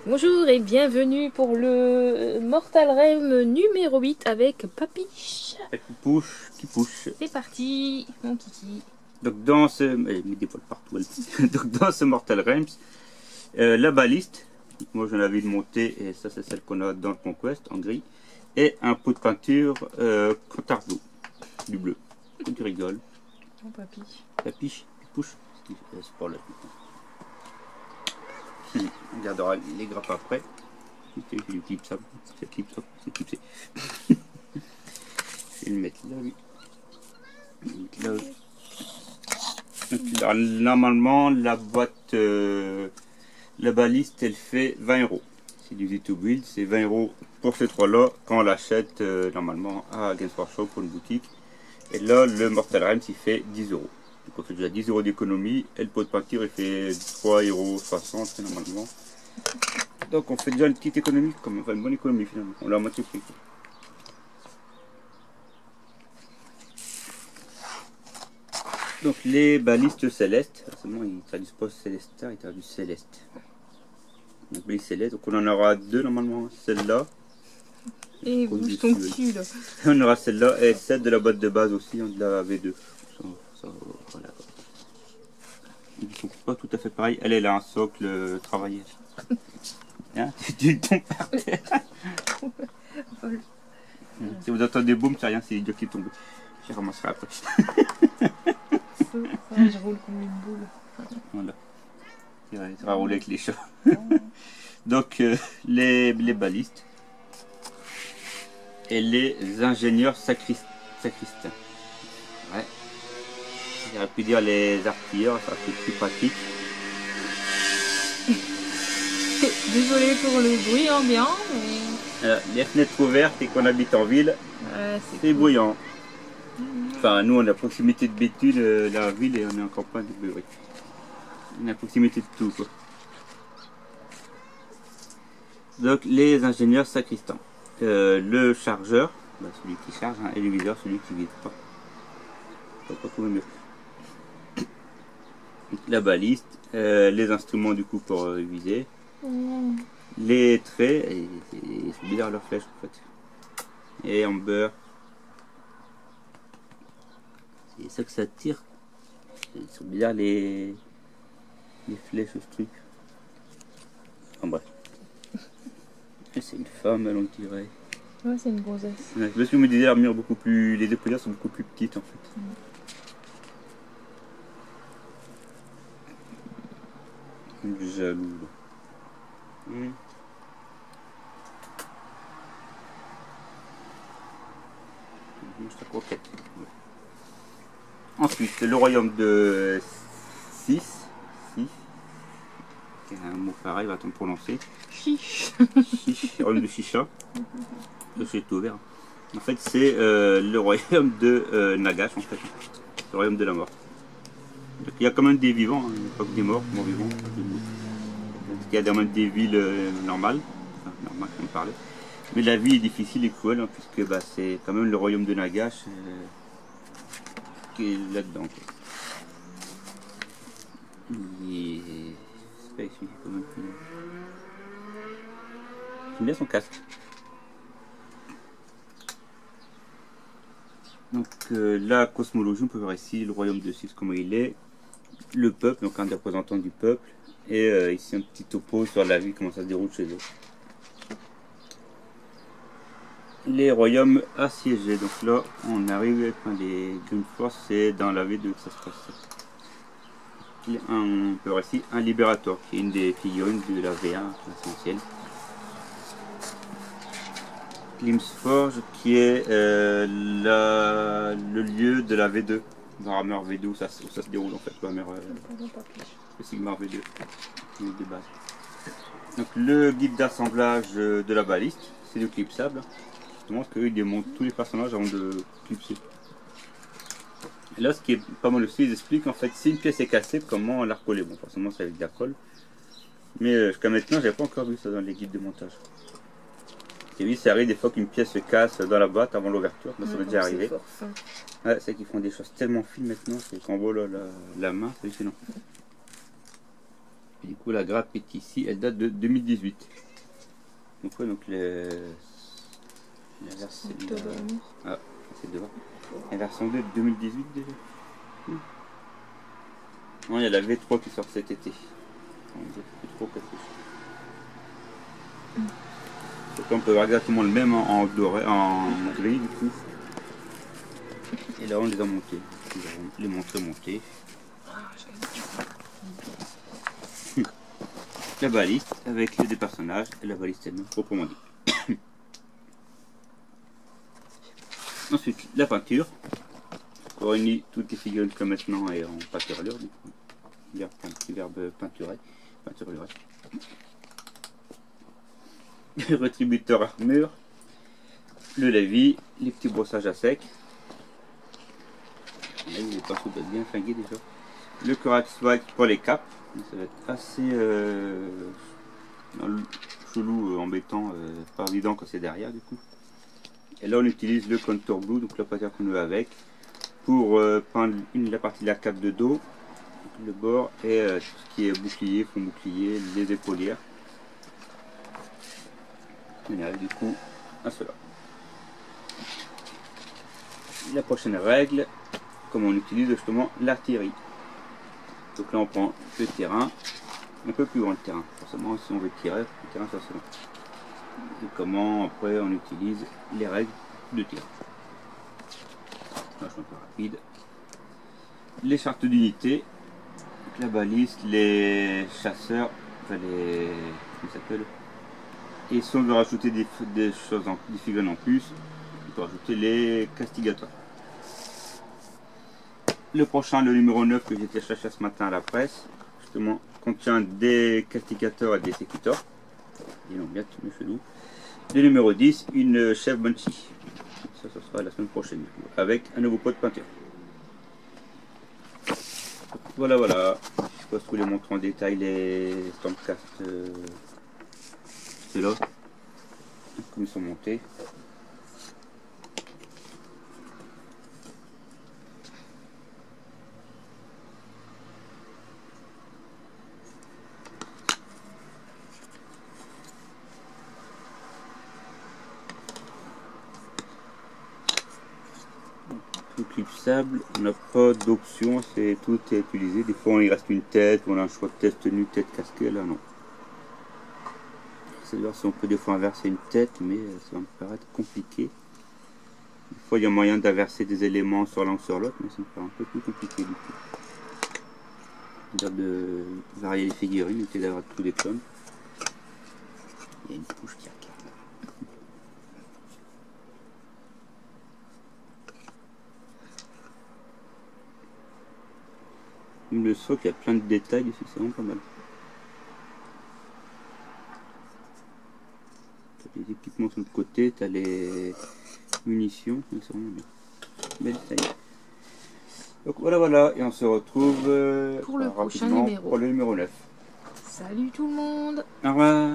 Bonjour et bienvenue pour le Mortal Realm numéro 8 avec Papiche. Qui push, qui push. C'est parti, mon kiki. Donc dans ce... Elle met des poils partout. Donc dans ce Mortal Realms, la baliste, moi j'en avais une montée, et ça c'est celle qu'on a dans le Conquest, en gris, et un pot de peinture Cantardo, du bleu. Quand tu rigoles. Mon Papiche. Papiche, tu push. C'est pas là. On gardera les grappes après. C'est du clip ça. C'est clip ça. C'est clipsé. Je vais le mettre là, oui. Là, oui. Donc, là, normalement, la boîte, la baliste, elle fait 20 €. C'est du Z2 Build, c'est 20 € pour ces trois-là quand on l'achète normalement à Games Workshop pour une boutique. Et là, le Mortal Realms, il fait 10 €. Donc on fait déjà 10 € d'économie et le pot de peinture il fait 3,60 € normalement. Donc on fait déjà une petite économie, enfin une bonne économie finalement. On l'a à moitié prix. Donc les balistes célestes, seulement ils traduisent pas célestin, ils traduisent céleste. Donc baliste céleste, donc on en aura deux normalement, celle-là. Et bouge ton cul là. On aura celle-là et celle de la boîte de base aussi, de la V2. Voilà. Ils sont pas tout à fait pareils. Elle a un socle travaillé. Hein, tu tombes par terre. Si vous entendez boum, c'est rien, c'est l'idiot qui tombe. Je ramasserai après. Je roule comme une boule. Voilà. Il va rouler avec les chats. Donc les balistes et les ingénieurs sacristains. Ouais. J'aurais pu dire les artilleurs, ça fait plus pratique. Désolé pour le bruit ambiant, mais... Les fenêtres ouvertes et qu'on habite en ville, c'est cool. bruyant. Enfin, nous on est à proximité de Béthune, la ville, et on est en campagne de Beuvry. On est à proximité de tout, quoi. Donc les ingénieurs sacristans. Le chargeur, bah, celui qui charge, hein, et le viseur, celui qui vise pas. On peut pas trouver mieux. La baliste, les instruments du coup pour viser, les traits, et c'est bizarre leur flèche en fait. Et Amber, c'est ça que ça tire. Ils sont bizarres les flèches, ce truc. En bref. C'est une femme, elle on dirait. Ouais, c'est une gonzesse. Ouais, parce que je me disais l'armure beaucoup plus. Les épaulières sont beaucoup plus petites en fait. Jaloux. Ensuite, le royaume de 6. C'est un mot pareil, va te prononcer. Chiche. Le royaume de Chicha. C'est tout ouvert. En fait, c'est le royaume de Nagash, en fait. Le royaume de la mort. Donc, il y a quand même des vivants, hein, pas que des morts, morts vivants. Il y a quand même des villes normales, enfin, normales comme on parlait. Mais la vie est difficile et cruelle, hein, puisque bah, c'est quand même le royaume de Nagash qui est là-dedans. C'est pas ici, quand même. J'aime bien son casque. Donc la cosmologie, on peut voir ici le royaume de 6 comment il est, le peuple, donc un des représentants du peuple, et ici un petit topo sur la vie, comment ça se déroule chez eux. Les royaumes assiégés, donc là on arrive avec les Green Force, c'est dans la V2 que ça se passe. On peut voir ici un libérateur, qui est une des figurines de la V1 essentielle. Glimsforge qui est le lieu de la V2, dans Hammer V2 où ça se déroule en fait, le Hammer le Sigmar V2 de base. Donc le guide d'assemblage de la baliste, c'est du clipsable, justement parce qu'ils démontent tous les personnages avant de clipser. Et là ce qui est pas mal aussi, ils expliquent en fait si une pièce est cassée, comment la recoller. Bon forcément c'est avec de la colle, mais jusqu'à maintenant j'avais pas encore vu ça dans les guides de montage. Et oui, ça arrive des fois qu'une pièce se casse dans la boîte avant l'ouverture, ça m'est déjà arrivé. Ouais, c'est qu'ils font des choses tellement fines maintenant, c'est qu'on voit la main, c'est hallucinant. Et du coup, la grappe est ici, elle date de 2018. Donc, ouais, donc la version. Ah, c'est devant. La version 2 de 2018 déjà. Non, il y a la V3 qui sort cet été. On dirait plus trop quelque chose. Donc on peut avoir exactement le même en doré, en gris du coup. Et là on les a montés. Les montres montées. La balise avec les deux personnages et la balise elle-même proprement dit. Ensuite la peinture. On réunit toutes les figurines comme maintenant et en peinturlure. Il y a un petit verbe peinturer. Peinturlure. Le rétributeur armure. Le lavis. Les petits brossages à sec. Là, il est pas bien flingué déjà. Le Corax White pour les capes. Ça va être assez chelou, embêtant, pas évident quand c'est derrière du coup. Et là on utilise le contour blue, donc la peinture qu'on veut avec, pour peindre la partie de la cape de dos, le bord et tout ce qui est bouclier, fond bouclier, les épaulières. On arrive du coup à cela. La prochaine règle, comme on utilise justement l'artillerie. Donc là on prend le terrain, un peu plus grand le terrain, forcément si on veut tirer, le terrain ça se long. Et comment après on utilise les règles de tir. Là je suis un peu rapide. Les chartes d'unité, la balise, les chasseurs, enfin les. Comment ça s'appelle? Et si on veut rajouter des choses, des figurines en plus, on peut rajouter les castigateurs. Le prochain, le numéro 9 que j'ai été chercher ce matin à la presse, justement, contient des castigateurs et des sécuteurs. Ils l'ont bien tous mes chelous. Le numéro 10, une chef Banshee. Ça sera la semaine prochaine, du coup, avec un nouveau pot de peinture. Voilà, voilà. Je pense que vous les montre en détail les Stormcast. C'est là. Comme ils sont montés. Tout clipsable, on n'a pas d'option, c'est tout est utilisé. Des fois il reste une tête, on a un choix de tête tenue, tête casquée, là non. C'est voir si on peut des fois inverser une tête, mais ça va me paraître compliqué. Des fois il y a moyen d'inverser des éléments sur l'un ou sur l'autre, mais ça me paraît un peu plus compliqué du coup. C'est-à-dire de varier les figurines, éviter d'avoir tous des clones. Il y a une couche qui regarde. Le soc, il y a plein de détails dessus, c'est vraiment pas mal. Tu as les équipements sur le côté, tu as les munitions, c'est vraiment bien. Bel détail. Donc voilà, et on se retrouve pour le prochain numéro. Pour le numéro 9. Salut tout le monde! Au revoir!